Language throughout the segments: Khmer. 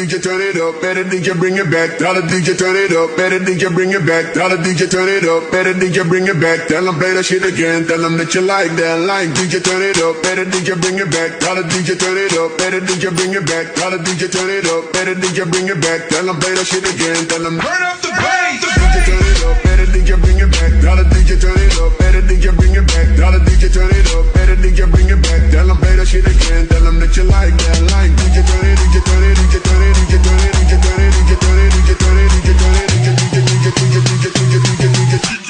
DJ turn it up, better DJ bring it back. Tell the DJ turn it up, better DJ bring it back. Tell the DJ turn it up, better DJ bring it back. Tell them play that shit again, tell them that you like that line. DJ turn it up, better DJ bring it back. Tell the DJ turn it up, better DJ bring it back. Tell the DJ turn it up, better DJ bring it back. Tell them play that shit again, tell them turn up the bass. DJ turn it up, better DJ bring it back. Tell the DJ turn it up, better DJ bring it back. Tell the DJ turn it up, better DJ bring it back. Tell them play that shit again, tell them that you like that line. DJ turn it, DJ turn it, DJ turn it, DJ turn it, DJ turn it, DJ turn it, DJ turn it, DJ turn it, DJ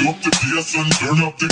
up the PS and turn up the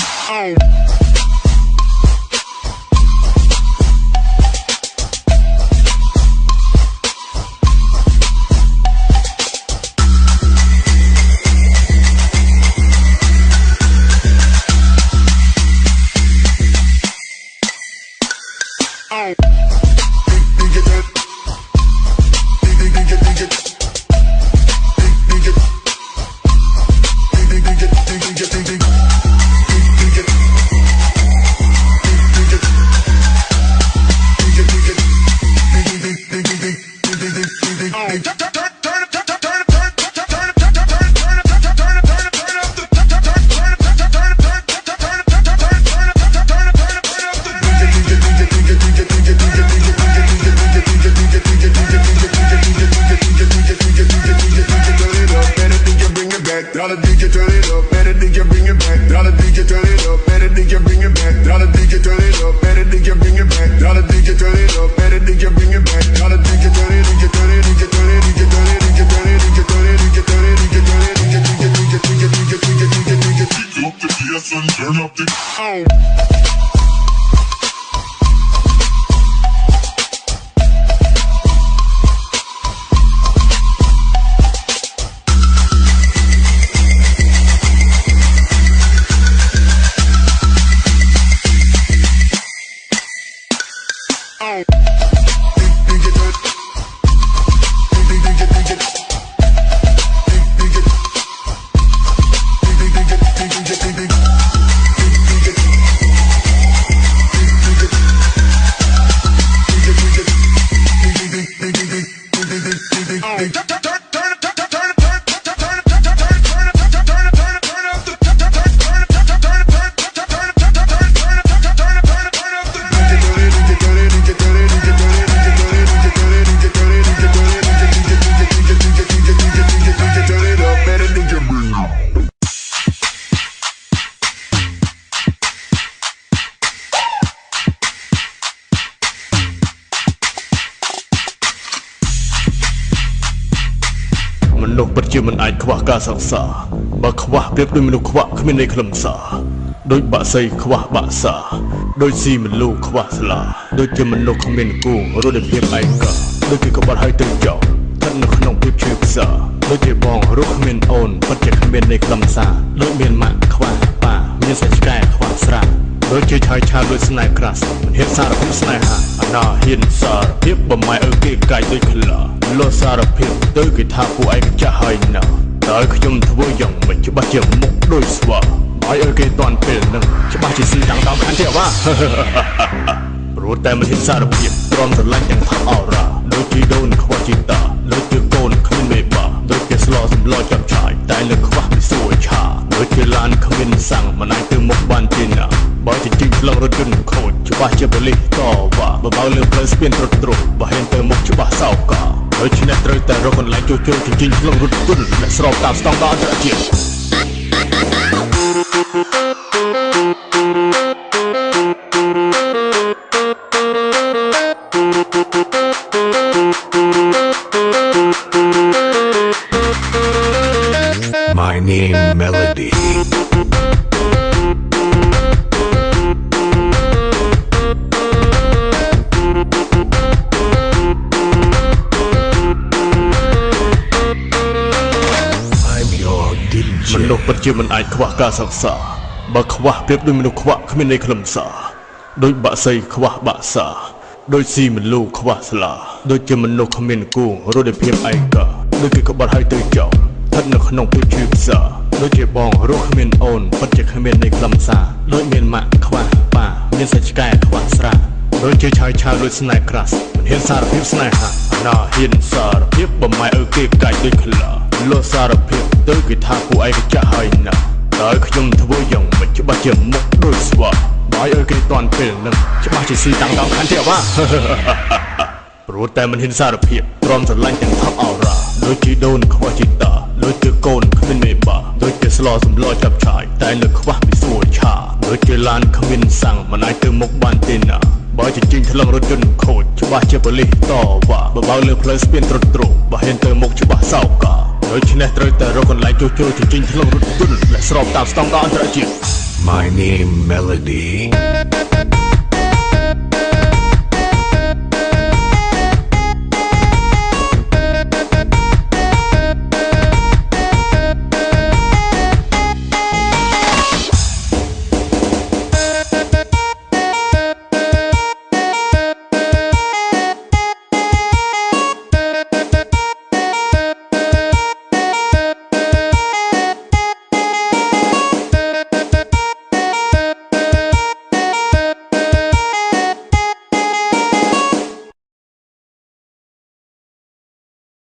លោកពិតជាមិនអាចខ្វះការសិក្សាបើខ្វះប្រៀបដូចមនុស្សខ្វះគ្មានន័យខ្លឹមសារដូចបាក់សីខ្វះបាក់សាដូចស៊ីមលូខ្វះស្លាដូចជាមនុស្សគ្មានគូរត់ដោយភាពឯកោដូចគេក្បត់ឲ្យទៅចោលស្ថិតនៅក្នុងភាពឈឺផ្សាដូចជាបងរស់គ្មានអូនពិតជាគ្មានន័យខ្លឹមសារដូចមានម៉ាក់ខ្វះប៉ាមានសាច់ឆ្កែខ្វះស្រាដូចជាឆាយឆាដូចស្នេហ៍ក្រាស់មិនហ៊ានសារភាពស្នេហាអាណាហ៊ានសារភាពបំម៉ែឪគេកាយដូចខ្លាលោសារភាពទៅគេថាពួកឯងចាស់ហើយណាតើខ្ញុំធ្វើយ៉ាងមិនច្បាស់ជាមុខដូចស្វាឲ្យគេតន់ពេលនឹងច្បាស់ជាស៊ីតាំងតាមខានទេវ៉ាព្រោះតែមិនហ៊ានសារភាពព្រមស្រឡាញ់ទាំងថាអរ៉ាដូចជាដូនខ្វះជីតាដូចជាកូនគ្មានមេបាដូចជាស្លោសម្លោចាប់ឆាយតែលើខ្វះពីសួរឆាដូចជាឡានគ្មានសាំងមិនអាចទៅមុខបានទេណាបើជិះផ្លូវរថយន្តខូចច្បាស់ជាប៉ូលីសតវ៉ាបើលើផ្លូវស្ពានរត់ត្រុសបើហ៊ានទៅមុខច្បាស់សោកដូច្នេះត្រូវតែរកកន្លែងជួសជុលជិះផ្លូវរថយន្តដែលស្របតាមស្តង់ដារអន្តរជាតិ My name Melodyមនុស្សពិតជាមិនអាចខ្វះការសិក្សាបើខ្វះប្រៀបដូចមនុស្សខ្វះគ្មានន័យខ្លឹមសារដូចបាក់សីខ្វះបាក់សាដូចស៊ីមលូខ្វះស្លាដូចជាមនុស្សគ្មានគូរត់ដោយភាពឯកោដូចគេក្បត់ឲ្យទៅចោលស្ថិតនៅក្នុងភាពឈឺផ្សាដូចជាបងរស់គ្មានអូនពិតជាគ្មានន័យខ្លឹមសារដូចមានម៉ាក់ខ្វះប៉ាមានសាច់ឆ្កែខ្វះស្រាដូចជាឆាយឆាដូចស្នេហ៍ក្រាស់មិនហ៊ានសារភាពស្នេហា ណាហ៊ានសារភាពបំម៉ែឲ្យគេកាច់ដូចខ្លាលោសារភាពទៅគេថាពួកឯងចាស់ហើយណាតើខ្ញុំធ្វើយ៉ាងមិនច្បាស់ជាមុខដូចស្វាបាយឲ្យគេតាន់ពេលនឹងច្បាស់ជាស៊ីតាំងតាមខាន់ទេអ្ហាព្រោះតែមិនហ៊ានសារភាពទ្រាំស្រឡាញ់ទាំងថប់អោរ៉ាដូចជាដូនខ្វះជីតាដូចជាកូនគ្មានមេបាដូចជាស្លោសម្លោចាប់ឆាយតែលើខ្វះពីសួរឆាដូចជាឡានគ្មានសាំងមិនអាចទៅមុខបានទេណាបើជញ្ជីងថ្លឹងរថយន្តខូចច្បាស់ជាប៉ូលីសតវ៉ាបើលើផ្លូវស្ពានត្រុតត្រោបើហ៊ានទៅមុខច្បាស់សោកាដូច្នេះត្រូវតែរកកន្លែងជួសជុលជញ្ជីងថ្លឹងរថយន្តและស្របតាមស្តង់ដារអន្តរជាតិ My name Melody